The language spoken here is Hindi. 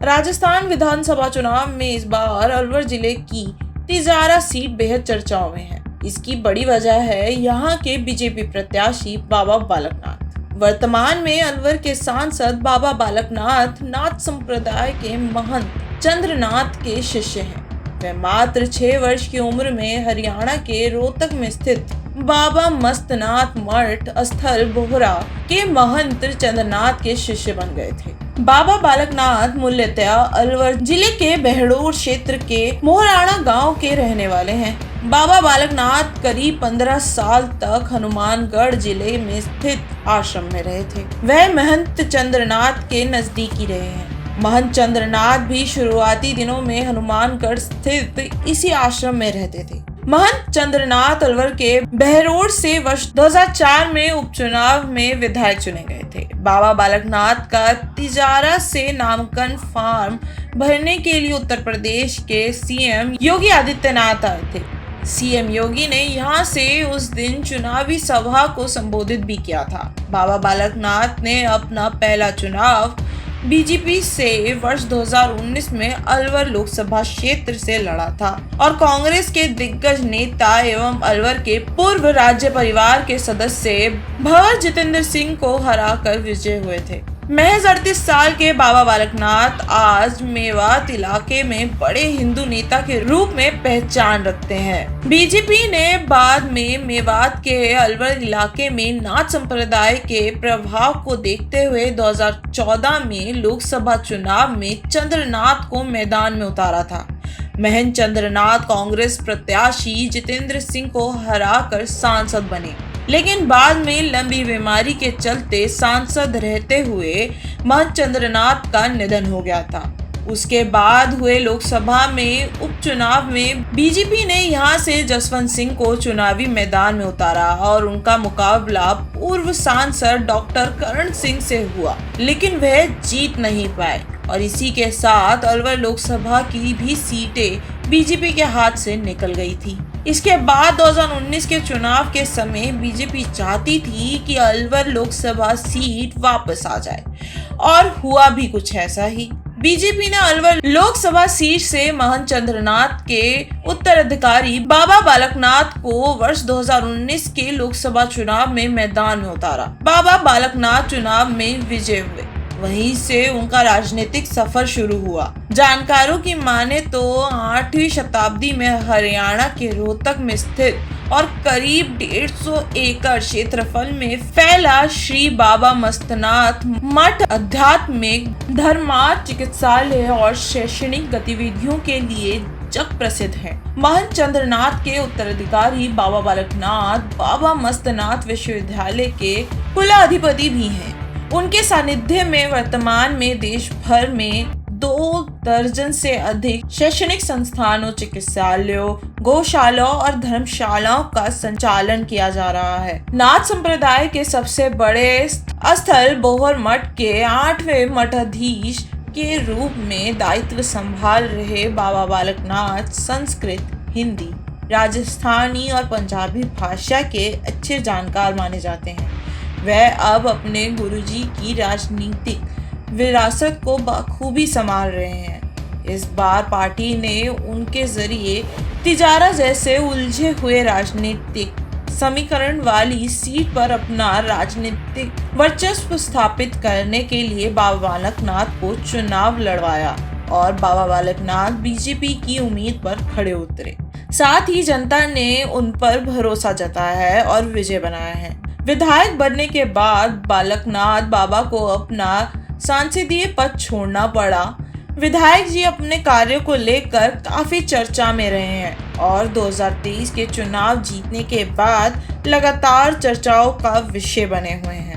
राजस्थान विधानसभा चुनाव में इस बार अलवर जिले की तिजारा सीट बेहद चर्चाओं में है। इसकी बड़ी वजह है यहाँ के बीजेपी प्रत्याशी बाबा बालकनाथ। वर्तमान में अलवर के सांसद बाबा बालकनाथ नाथ संप्रदाय के महंत चंद्रनाथ के शिष्य हैं। वे मात्र 6 वर्ष की उम्र में हरियाणा के रोहतक में स्थित बाबा मस्तनाथ मठ स्थल बोहरा के महंत चंद्रनाथ के शिष्य बन गए थे। बाबा बालकनाथ मूलतः अलवर जिले के बहड़ोर क्षेत्र के मोहराणा गांव के रहने वाले हैं। बाबा बालकनाथ करीब 15 साल तक हनुमानगढ़ जिले में स्थित आश्रम में रहे थे। वह महंत चंद्रनाथ के नजदीकी रहे हैं। महंत चंद्रनाथ भी शुरुआती दिनों में हनुमानगढ़ स्थित इसी आश्रम में रहते थे। महंत चंद्रनाथ अलवर के बहरोड से वर्ष 2004 में उपचुनाव में विधायक चुने गए थे। बाबा बालकनाथ का तिजारा से नामांकन फॉर्म भरने के लिए उत्तर प्रदेश के सीएम योगी आदित्यनाथ आए थे। सीएम योगी ने यहां से उस दिन चुनावी सभा को संबोधित भी किया था। बाबा बालकनाथ ने अपना पहला चुनाव बीजेपी से वर्ष 2019 में अलवर लोकसभा क्षेत्र से लड़ा था और कांग्रेस के दिग्गज नेता एवं अलवर के पूर्व राज्य परिवार के सदस्य भंवर जितेंद्र सिंह को हराकर विजय हुए थे। महज 38 साल के बाबा बालकनाथ आज मेवात इलाके में बड़े हिंदू नेता के रूप में पहचान रखते हैं। बीजेपी ने बाद में मेवात के अलवर इलाके में नाथ संप्रदाय के प्रभाव को देखते हुए 2014 में लोकसभा चुनाव में चंद्रनाथ को मैदान में उतारा था। महंत चंद्रनाथ कांग्रेस प्रत्याशी जितेंद्र सिंह को हराकर सांसद बने, लेकिन बाद में लंबी बीमारी के चलते सांसद रहते हुए महंत चंद्रनाथ का निधन हो गया था। उसके बाद हुए लोकसभा में उपचुनाव में बीजेपी ने यहां से जसवंत सिंह को चुनावी मैदान में उतारा और उनका मुकाबला पूर्व सांसद डॉक्टर करण सिंह से हुआ, लेकिन वह जीत नहीं पाए और इसी के साथ अलवर लोकसभा की भी सीटें बीजेपी के हाथ से निकल गई थी। इसके बाद 2019 के चुनाव के समय बीजेपी चाहती थी कि अलवर लोकसभा सीट वापस आ जाए और हुआ भी कुछ ऐसा ही। बीजेपी ने अलवर लोकसभा सीट से महंत चंद्रनाथ के उत्तराधिकारी बाबा बालकनाथ को वर्ष 2019 के लोकसभा चुनाव में मैदान में उतारा। बाबा बालकनाथ चुनाव में विजय हुए, वहीं से उनका राजनीतिक सफर शुरू हुआ। जानकारों की माने तो 8वीं शताब्दी में हरियाणा के रोहतक में स्थित और करीब 150 एकड़ क्षेत्रफल में फैला श्री बाबा मस्तनाथ मठ आध्यात्मिक, धर्मार्थ, चिकित्सालय और शैक्षणिक गतिविधियों के लिए जग प्रसिद्ध है। महंत चंद्रनाथ के उत्तराधिकारी बाबा बालकनाथ बाबा मस्तनाथ विश्वविद्यालय के कुलाधिपति भी हैं। उनके सानिध्य में वर्तमान में देश भर में 2 दर्जन से अधिक शैक्षणिक संस्थानों, चिकित्सालयों, गौशालाओं और धर्मशालाओं का संचालन किया जा रहा है। नाथ संप्रदाय के सबसे बड़े स्थल बोहर मठ के 8वें मठाधीश के रूप में दायित्व संभाल रहे बाबा बालकनाथ संस्कृत, हिंदी, राजस्थानी और पंजाबी भाषा के अच्छे जानकार माने जाते हैं। वह अब अपने गुरुजी की राजनीतिक विरासत को बखूबी संभाल रहे हैं। इस बार पार्टी ने उनके जरिए तिजारा जैसे उलझे हुए राजनीतिक समीकरण वाली सीट पर अपना राजनीतिक वर्चस्व स्थापित करने के लिए बाबा बालकनाथ को चुनाव लड़वाया और बाबा बालकनाथ बीजेपी की उम्मीद पर खड़े उतरे। साथ ही जनता ने उन पर भरोसा जताया है और विजय बनाया है। विधायक बनने के बाद बालकनाथ बाबा को अपना सांसदीय पद छोड़ना पड़ा। विधायक जी अपने कार्यों को लेकर काफी चर्चा में रहे हैं और 2023 के चुनाव जीतने के बाद लगातार चर्चाओं का विषय बने हुए हैं।